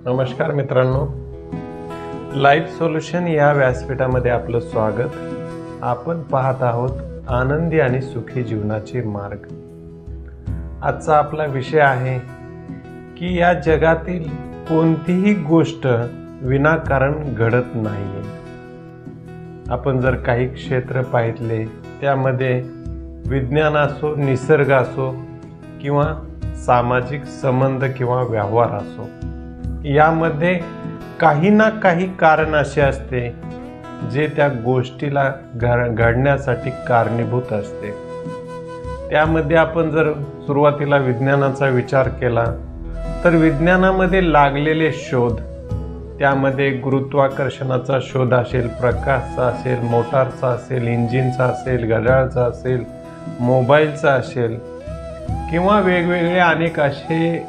नमस्कार मित्रांनो, life solution या व्यासपीठामध्ये आपलं स्वागत. आपण पाहत आहोत आनंदी आणि सुखी जीवनाचे मार्ग. आजचा आपला विषय आहे की या जगातील कोणतीही गोष्ट विनाकारण घडत नाही. आपण जर काही क्षेत्र पाहिले त्यामध्ये विज्ञान असो, निसर्ग असो किंवा सामाजिक संबंध किंवा व्यवहार असो, यामध्ये काही ना काही कारण असे असते जे त्या गोष्टीला घडण्यासाठी कारणीभूत असते. त्यामध्ये आपण जर सुरुवातीला विज्ञानाचा विचार केला तर विज्ञानामध्ये लागलेले शोध, त्यामध्ये गुरुत्वाकर्षणाचा शोध असेल, प्रकाशचा असेल, मोटारचा असेल, इंजिनचा असेल, घड्याळाचा असेल, मोबाईलचा असेल किंवा वेगवेगळे अनेक असे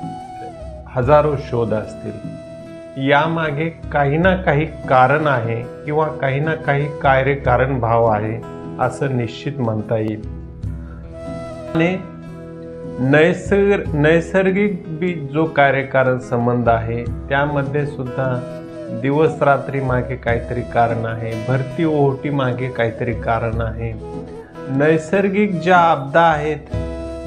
हजारो शोध असतील. यामागे काही ना काही कारण आहे किंवा काही ना काही कार्यकारण भाव आहे असं निश्चित म्हणता येईल. आणि नैसर्गिक जो कार्यकारण संबंध आहे त्यामध्ये सुद्धा दिवस रात्री मागे काहीतरी कारण आहे, भरती ओहोटी मागे काहीतरी कारण आहे. नैसर्गिक ज्या आपदा आहेत,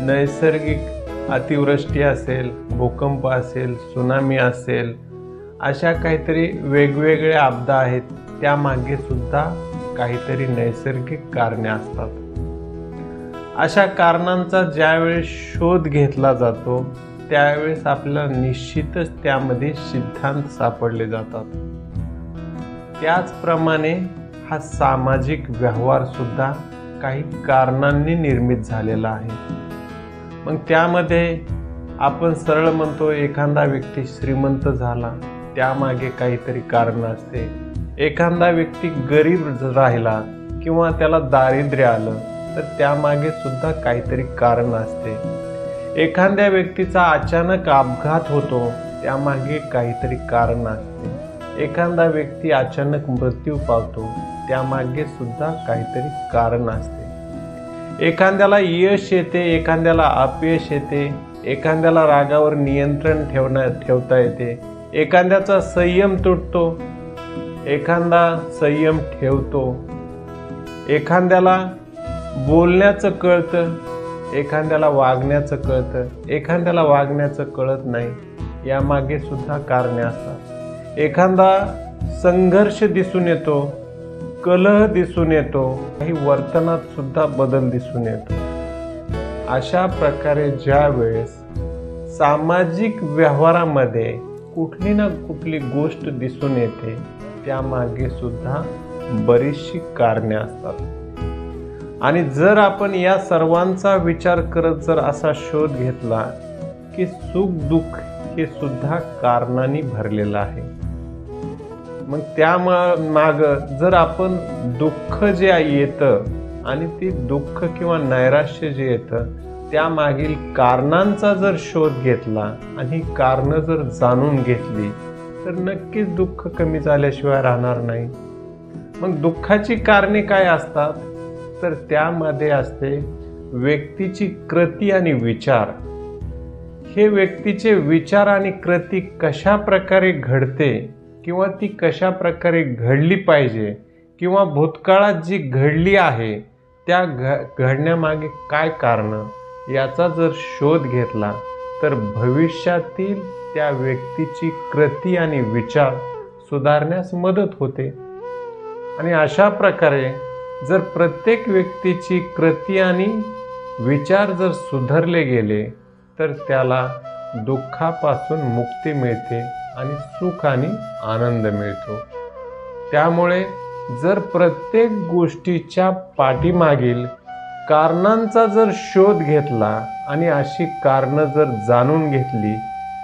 नैसर्गिक अतिवृष्टी असेल, भूकंप असेल, सुनामी असेल, अशा काहीतरी वेगवेगळ्या आपदा आहेत, त्यामागे सुद्धा काहीतरी नैसर्गिक कारणे असतात. अशा कारणांचा ज्यावेळेस शोध घेतला जातो त्यावेळेस आपल्याला निश्चितच त्यामध्ये सिद्धांत सापडले जातात. त्याचप्रमाणे हा सामाजिक व्यवहार सुद्धा काही कारणांनी निर्मित झालेला आहे. मग त्यामध्ये आपण सरळ म्हणतो एखादा व्यक्ती श्रीमंत झाला, त्यामागे काहीतरी कारण असते. एखादा व्यक्ती गरीब राहिला किंवा त्याला दारिद्र्य आलं तर त्यामागे सुद्धा काहीतरी कारण असते. एखाद्या व्यक्तीचा अचानक अपघात होतो, त्यामागे काहीतरी कारण असते. एखादा व्यक्ती अचानक मृत्यू पावतो, त्यामागे सुद्धा काहीतरी कारण असते. एखाद्याला यश येते, एखाद्याला अपयश येते, एखाद्याला रागावर नियंत्रण ठेवता येते, एखाद्याचा संयम तुटतो, एखादा संयम ठेवतो, एखाद्याला बोलण्याचं कळतं, एखाद्याला वागण्याचं कळतं, एखाद्याला वागण्याचं कळत नाही. यामागे सुद्धा कारणे असतात. एखादा संघर्ष दिसून येतो, कलह दिसून येतो, काही वर्तनात सुद्धा बदल दिसून येतो. अशा प्रकारे ज्या वेळेस सामाजिक व्यवहारामध्ये कुठली ना कुठली गोष्ट दिसून येते त्यामागे सुद्धा बरीचशी कारणे असतात. आणि जर आपण या सर्वांचा विचार करत जर असा शोध घेतला की सुख दुःख हे सुद्धा कारणांनी भरलेलं आहे, मग त्या माग जर आपण दुःख जे येतं आणि ते दुःख किंवा नैराश्य जे येतं त्यामागील कारणांचा जर शोध घेतला आणि कारणं जर जाणून घेतली तर नक्कीच दुःख कमी झाल्याशिवाय राहणार नाही. मग दुःखाची कारणे काय असतात तर त्यामध्ये असते व्यक्तीची कृती आणि विचार. हे व्यक्तीचे विचार आणि कृती कशा प्रकारे घडते किंवा ती कशा प्रकारे घडली पाहिजे किंवा भूतकाळात जी घडली आहे त्या घडण्यामागे काय कारण, याचा जर शोध घेतला तर भविष्यातील त्या व्यक्तीची कृती आणि विचार सुधारण्यास मदत होते. आणि अशा प्रकारे जर प्रत्येक व्यक्तीची कृती आणि विचार जर सुधारले गेले तर त्याला दुःखापासून मुक्ती मिळते आणि सुख आणि आनंद मिळतो. त्यामुळे जर प्रत्येक गोष्टीच्या पाठीमागील कारणांचा जर शोध घेतला आणि अशी कारणं जर जाणून घेतली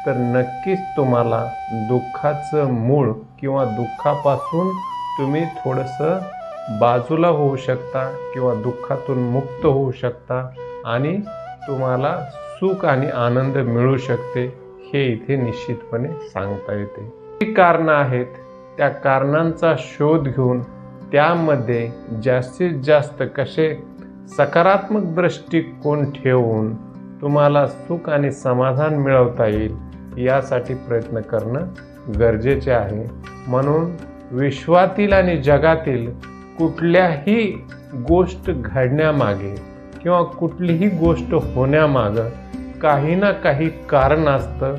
तर नक्कीच तुम्हाला दुःखाचं मूळ किंवा दुःखापासून तुम्ही थोडंसं बाजूला होऊ शकता किंवा दुःखातून मुक्त होऊ शकता आणि तुम्हाला सुख आणि आनंद मिळू शकते, हे इथे निश्चितपणे सांगता येते. जी कारणं आहेत त्या कारणांचा शोध घेऊन त्यामध्ये जास्तीत जास्त कसे सकारात्मक दृष्टिकोन ठेवून तुम्हाला सुख आणि समाधान मिळवता येईल यासाठी प्रयत्न करणं गरजेचे आहे. म्हणून विश्वातील आणि जगातील कुठल्याही गोष्ट घडण्यामागे किंवा कुठलीही गोष्ट होण्यामागं काही ना काही कारण असतं.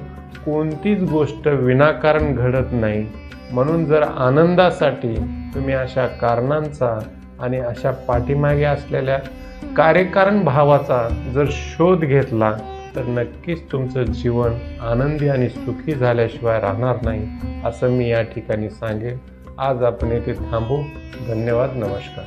कोणतीच गोष्ट विनाकारण घडत नाही. म्हणून जर आनंदासाठी तुम्ही अशा कारणांचा आणि अशा पाठीमागे असलेल्या कार्यकारण भावाचा जर शोध घेतला तर नक्कीच तुमचं जीवन आनंदी आणि सुखी झाल्याशिवाय राहणार नाही, असं मी या ठिकाणी सांगेन. आज आपण येथे थांबू. धन्यवाद. नमस्कार.